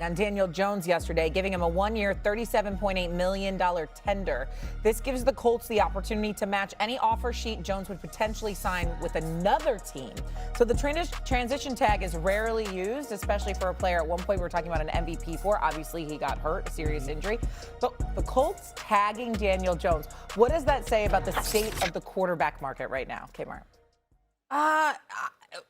On Daniel Jones yesterday, giving him a one-year, $37.8 million tender. This gives the Colts the opportunity to match any offer sheet Jones would potentially sign with another team. So the transition tag is rarely used, especially for a player. At one point, we were talking about an MVP for. Obviously, he got hurt, a serious injury. But the Colts tagging Daniel Jones, what does that say about the state of the quarterback market right now, Kmart?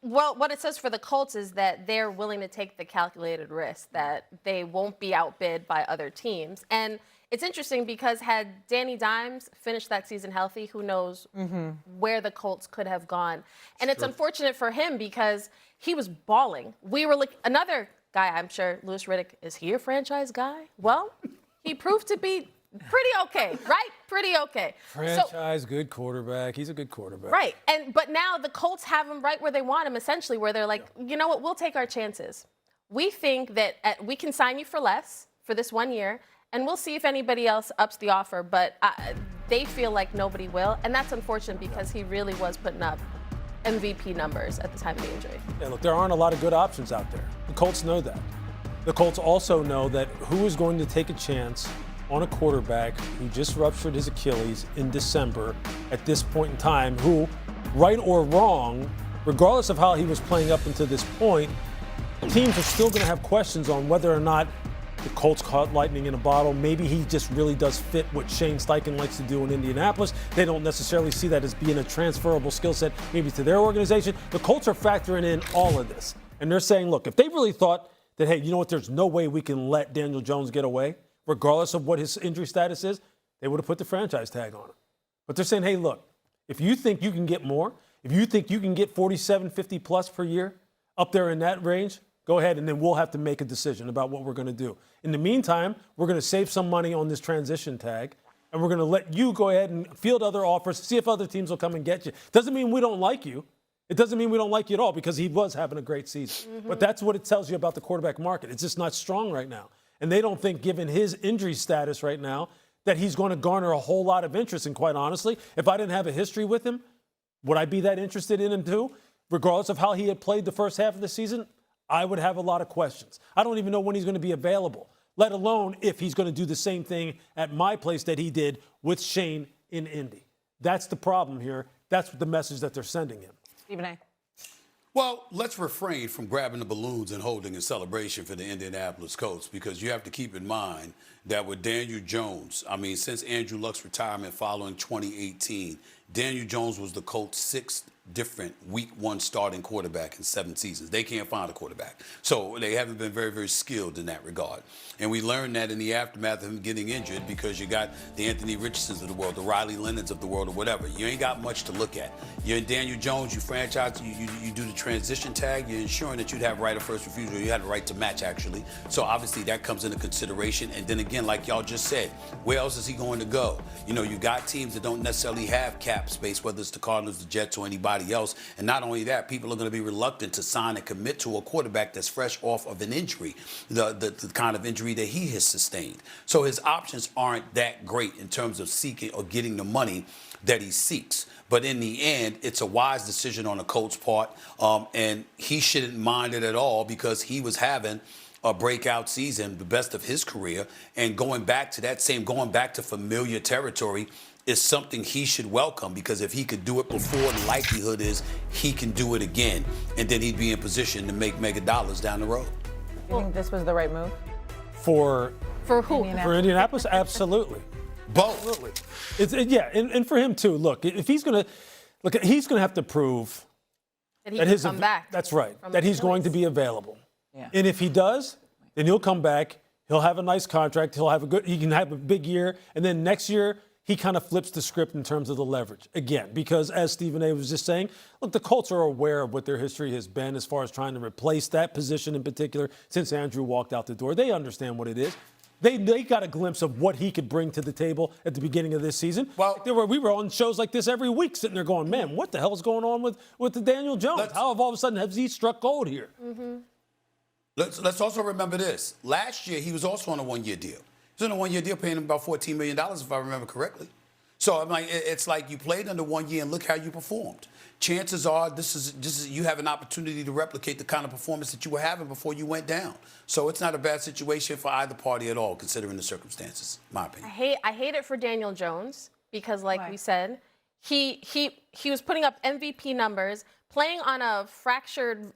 Well, what it says for the Colts is that they're willing to take the calculated risk that they won't be outbid by other teams. And it's interesting because had Danny Dimes finished that season healthy, who knows where the Colts could have gone. And it's unfortunate for him because he was balling. We were like another guy, I'm sure, Louis Riddick, is he a franchise guy? Well, he proved to be pretty okay, right? Pretty okay. Franchise, good quarterback. He's a good quarterback. Right. But now the Colts have him right where they want him, essentially, where they're like, you know what, we'll take our chances. We think that we can sign you for less for this 1 year, and we'll see if anybody else ups the offer. But they feel like nobody will, and that's unfortunate because he really was putting up MVP numbers at the time of the injury. Yeah, look, there aren't a lot of good options out there. The Colts know that. The Colts also know that who is going to take a chance on a quarterback who just ruptured his Achilles in December at this point in time, who, right or wrong, regardless of how he was playing up until this point, teams are still going to have questions on whether or not the Colts caught lightning in a bottle. Maybe he just really does fit what Shane Steichen likes to do in Indianapolis. They don't necessarily see that as being a transferable skill set maybe to their organization. The Colts are factoring in all of this. And they're saying, look, if they really thought that, hey, you know what, there's no way we can let Daniel Jones get away, regardless of what his injury status is, they would have put the franchise tag on him. But they're saying, hey, look, if you think you can get more, if you think you can get 47, 50 plus per year up there in that range, go ahead, and then we'll have to make a decision about what we're going to do. In the meantime, we're going to save some money on this transition tag, and we're going to let you go ahead and field other offers, see if other teams will come and get you. Doesn't mean we don't like you. It doesn't mean we don't like you at all because he was having a great season. But that's what it tells you about the quarterback market. It's just not strong right now. And they don't think, given his injury status right now, that he's going to garner a whole lot of interest. And quite honestly, if I didn't have a history with him, would I be that interested in him too? Regardless of how he had played the first half of the season, I would have a lot of questions. I don't even know when he's going to be available, let alone if he's going to do the same thing at my place that he did with Shane in Indy. That's the problem here. That's the message that they're sending him. Stephen A. Well, let's refrain from grabbing the balloons and holding a celebration for the Indianapolis Colts because you have to keep in mind that with Daniel Jones, I mean, since Andrew Luck's retirement following 2018, Daniel Jones was the Colts' sixth different week one starting quarterback in 7 seasons. They can't find a quarterback. So they haven't been very, very skilled in that regard. And we learned that in the aftermath of him getting injured because you got the Anthony Richardsons of the world, the Riley Leonards of the world or whatever. You ain't got much to look at. You're in Daniel Jones, you franchise, you do the transition tag, you're ensuring that you'd have right of first refusal. You had a right to match, actually. So obviously that comes into consideration. And then again, like y'all just said, where else is he going to go? You know, you got teams that don't necessarily have cap space, whether it's the Cardinals, the Jets, or anybody else. And not only that, people are going to be reluctant to sign and commit to a quarterback that's fresh off of an injury, the kind of injury that he has sustained. So his options aren't that great in terms of seeking or getting the money that he seeks. But in the end, it's a wise decision on the Colts' part, and he shouldn't mind it at all because he was having a breakout season, the best of his career, and going back to familiar territory is something he should welcome because if he could do it before, the likelihood is he can do it again, and then he'd be in position to make mega dollars down the road. You think this was the right move? For who? For Indianapolis, absolutely. Both. Absolutely. And for him too. Look, if he's going to he's going to have to prove that he can come back. That's right. That he's going to be available. Yeah. And if he does, then he'll come back. He'll have a nice contract. He can have a big year, and then next year he kind of flips the script in terms of the leverage again. Because as Stephen A. was just saying, look, the Colts are aware of what their history has been as far as trying to replace that position in particular since Andrew walked out the door. They understand what it is. They got a glimpse of what he could bring to the table at the beginning of this season. Well, we were on shows like this every week sitting there going, man, what the hell is going on with the Daniel Jones? How all of a sudden has he struck gold here? Let's also remember this. Last year, he was also on a one-year deal. He was on a one-year deal paying him about $14 million, if I remember correctly. So I'm like, it's like you played under 1 year and look how you performed. Chances are this is you have an opportunity to replicate the kind of performance that you were having before you went down. So it's not a bad situation for either party at all, considering the circumstances. My opinion. I hate it for Daniel Jones because, like Why? we said, he was putting up MVP numbers, playing on a fractured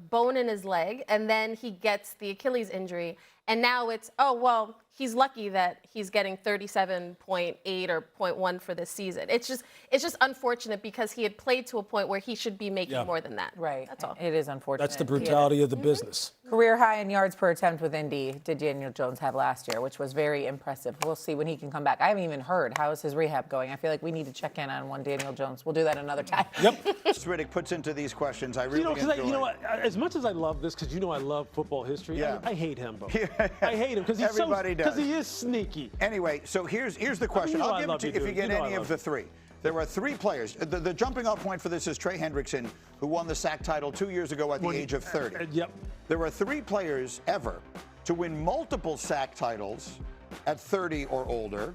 bone in his leg, and then he gets the Achilles injury. And now it's, oh, well, he's lucky that he's getting 37.8 or 0.1 for this season. It's just unfortunate because he had played to a point where he should be making more than that. Right. That's all. It is unfortunate. That's the brutality of the business. Career high in yards per attempt with Indy did Daniel Jones have last year, which was very impressive. We'll see when he can come back. I haven't even heard. How is his rehab going? I feel like we need to check in on one Daniel Jones. We'll do that another time. Yep. Riddick puts into these questions. I really enjoy. You know what? As much as I love this, because I love football history. Yeah. I hate Hembo. I hate him because he's Everybody does. Because he is sneaky. Anyway, so here's the question. I'll give it to you if you get any of the three. There are three players. The jumping off point for this is Trey Hendrickson, who won the sack title 2 years ago at the age of 30. Yep. There are three players ever to win multiple sack titles at 30 or older.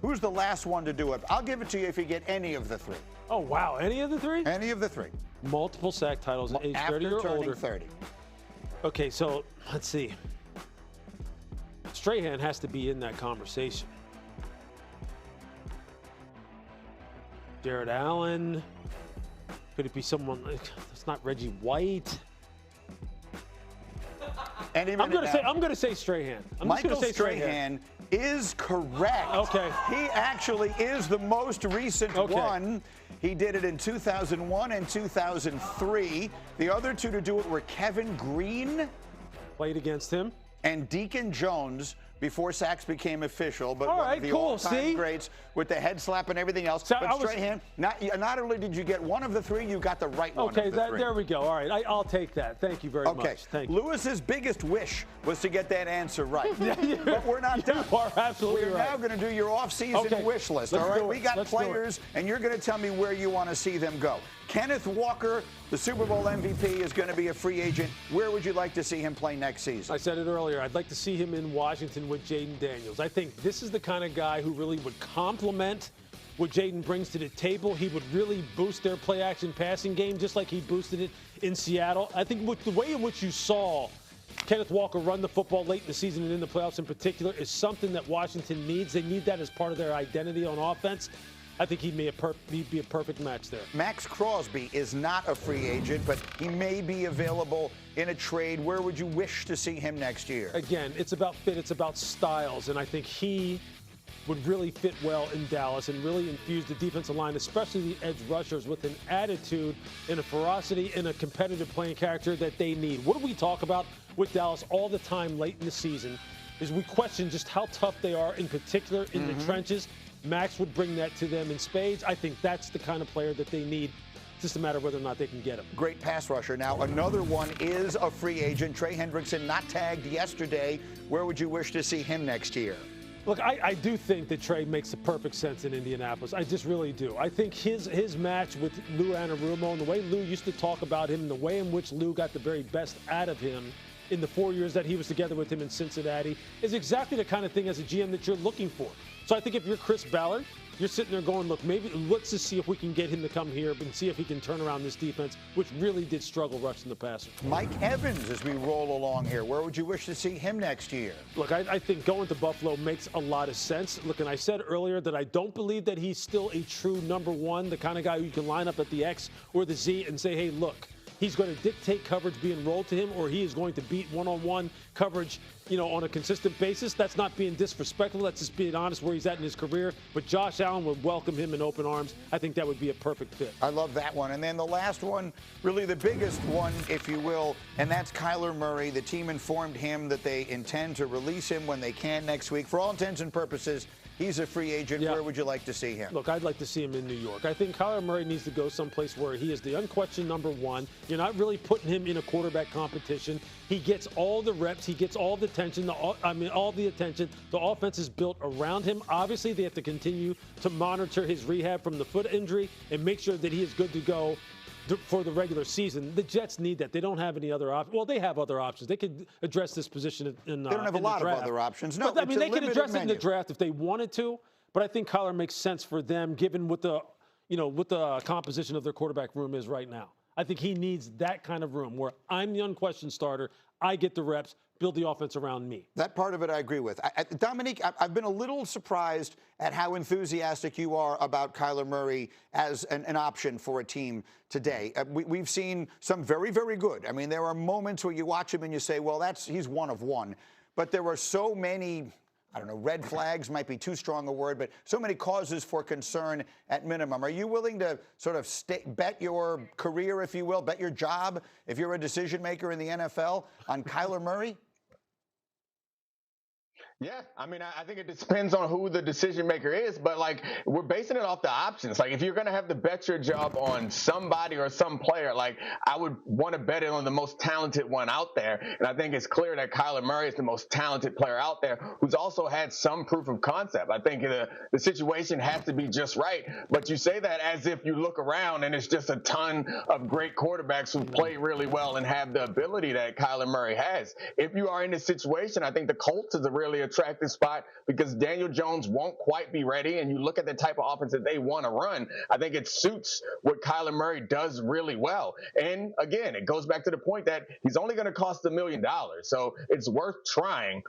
Who's the last one to do it? I'll give it to you if you get any of the three. Oh, wow. Any of the three? Any of the three. Multiple sack titles at age 30 or After turning older. 30. Okay, so let's see. Strahan has to be in that conversation. Jared Allen. Could it be someone like it's not Reggie White? I'm gonna say Strahan. Michael Strahan is correct. Okay. He actually is the most recent one. He did it in 2001 and 2003. The other two to do it were Kevin Green. Played against him. And Deacon Jones before sacks became official, but all one right, of the cool. all-time greats with the head slap and everything else. So but Strahan, not only did you get one of the three, you got the right one of the three. There we go. All right, I'll take that. Thank you very much. Thank you. Lewis's biggest wish was to get that answer right. But we're not done. You are absolutely We're now going to do your off-season wish list. All right, we got players, and you're going to tell me where you want to see them go. Kenneth Walker, the Super Bowl MVP, is going to be a free agent. Where would you like to see him play next season? I said it earlier. I'd like to see him in Washington with Jaden Daniels. I think this is the kind of guy who really would complement what Jaden brings to the table. He would really boost their play-action passing game just like he boosted it in Seattle. I think with the way in which you saw Kenneth Walker run the football late in the season and in the playoffs in particular is something that Washington needs. They need that as part of their identity on offense. I think he'd be a perfect match there. Max Crosby is not a free agent, but he may be available in a trade. Where would you wish to see him next year? Again, it's about fit, it's about styles, and I think he would really fit well in Dallas and really infuse the defensive line, especially the edge rushers, with an attitude and a ferocity and a competitive playing character that they need. What do we talk about with Dallas all the time late in the season is we question just how tough they are, in particular in the trenches. Max would bring that to them in spades. I think that's the kind of player that they need. It's just a matter of whether or not they can get him. Great pass rusher. Now, another one is a free agent. Trey Hendrickson, not tagged yesterday. Where would you wish to see him next year? Look, I do think that Trey makes the perfect sense in Indianapolis. I just really do. I think his match with Lou Anarumo and the way Lou used to talk about him and the way in which Lou got the very best out of him in the 4 years that he was together with him in Cincinnati is exactly the kind of thing as a GM that you're looking for. So I think if you're Chris Ballard, you're sitting there going, look, maybe let's just see if we can get him to come here and see if he can turn around this defense, which really did struggle rushing the passer. Mike Evans, as we roll along here, where would you wish to see him next year? Look, I think going to Buffalo makes a lot of sense. Look, and I said earlier that I don't believe that he's still a true number one, the kind of guy who you can line up at the X or the Z and say, hey, look, he's going to dictate coverage being rolled to him, or he is going to beat one-on-one coverage, on a consistent basis. That's not being disrespectful. That's just being honest where he's at in his career. But Josh Allen would welcome him in open arms. I think that would be a perfect fit. I love that one. And then the last one, really the biggest one, if you will, and that's Kyler Murray. The team informed him that they intend to release him when they can next week. For all intents and purposes, he's a free agent. Yeah. Where would you like to see him? Look, I'd like to see him in New York. I think Kyler Murray needs to go someplace where he is the unquestioned number one. You're not really putting him in a quarterback competition. He gets all the reps. He gets all the attention. All the attention. The offense is built around him. Obviously, they have to continue to monitor his rehab from the foot injury and make sure that he is good to go for the regular season. The Jets need that. They don't have any other options. Well, they have other options. They could address this position in They don't have a lot of other options. No, but, they could address it in the draft if they wanted to. But I think Kyler makes sense for them, given what the composition of their quarterback room is right now. I think he needs that kind of room where I'm the unquestioned starter. I get the reps, build the offense around me. That part of it I agree with. Dominique, I've been a little surprised at how enthusiastic you are about Kyler Murray as an option for a team today. We've seen some very, very good. I mean, there are moments where you watch him and you say, well, he's one of one. But there are so many, I don't know, red flags might be too strong a word, but so many causes for concern at minimum. Are you willing to sort of bet your career, if you will, bet your job, if you're a decision maker in the NFL, on Kyler Murray? Yeah, I mean, I think it depends on who the decision maker is, but like we're basing it off the options. Like if you're going to have to bet your job on somebody or some player, like I would want to bet it on the most talented one out there. And I think it's clear that Kyler Murray is the most talented player out there who's also had some proof of concept. I think the situation has to be just right. But you say that as if you look around and it's just a ton of great quarterbacks who play really well and have the ability that Kyler Murray has. If you are in this situation, I think the Colts is a really attractive spot because Daniel Jones won't quite be ready, and you look at the type of offense that they want to run, I think it suits what Kyler Murray does really well. And again, it goes back to the point that he's only going to cost $1 million, so it's worth trying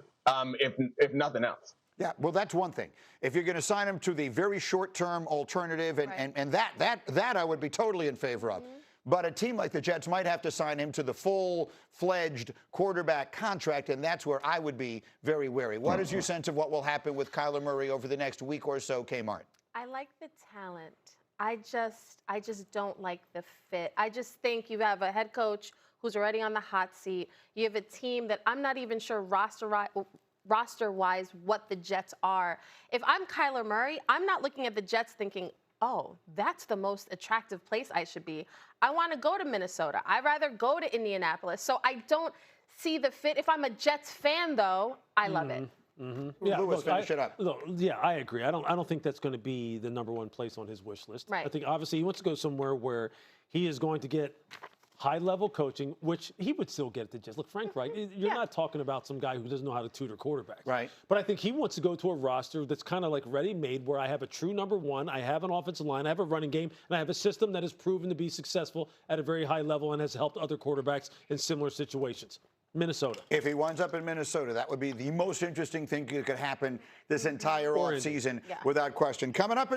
if nothing else. Yeah, well, that's one thing. If you're going to sign him to the very short-term alternative, and that I would be totally in favor of. But a team like the Jets might have to sign him to the full-fledged quarterback contract, and that's where I would be very wary. What is your sense of what will happen with Kyler Murray over the next week or so, Kmart? I like the talent. I just don't like the fit. I just think you have a head coach who's already on the hot seat. You have a team that I'm not even sure roster-wise what the Jets are. If I'm Kyler Murray, I'm not looking at the Jets thinking, oh, that's the most attractive place I should be. I want to go to Minnesota. I'd rather go to Indianapolis. So I don't see the fit. If I'm a Jets fan, though, I love it. Yeah, Louis, finish it up. Yeah, I agree. I don't think that's going to be the number one place on his wish list. Right. I think obviously he wants to go somewhere where he is going to get high-level coaching, which he would still get at the Jets. Look, Frank, right? You're not talking about some guy who doesn't know how to tutor quarterbacks. Right. But I think he wants to go to a roster that's kind of like ready-made, where I have a true number one, I have an offensive line, I have a running game, and I have a system that has proven to be successful at a very high level and has helped other quarterbacks in similar situations. Minnesota. If he winds up in Minnesota, that would be the most interesting thing that could happen this entire offseason, without question. Coming up.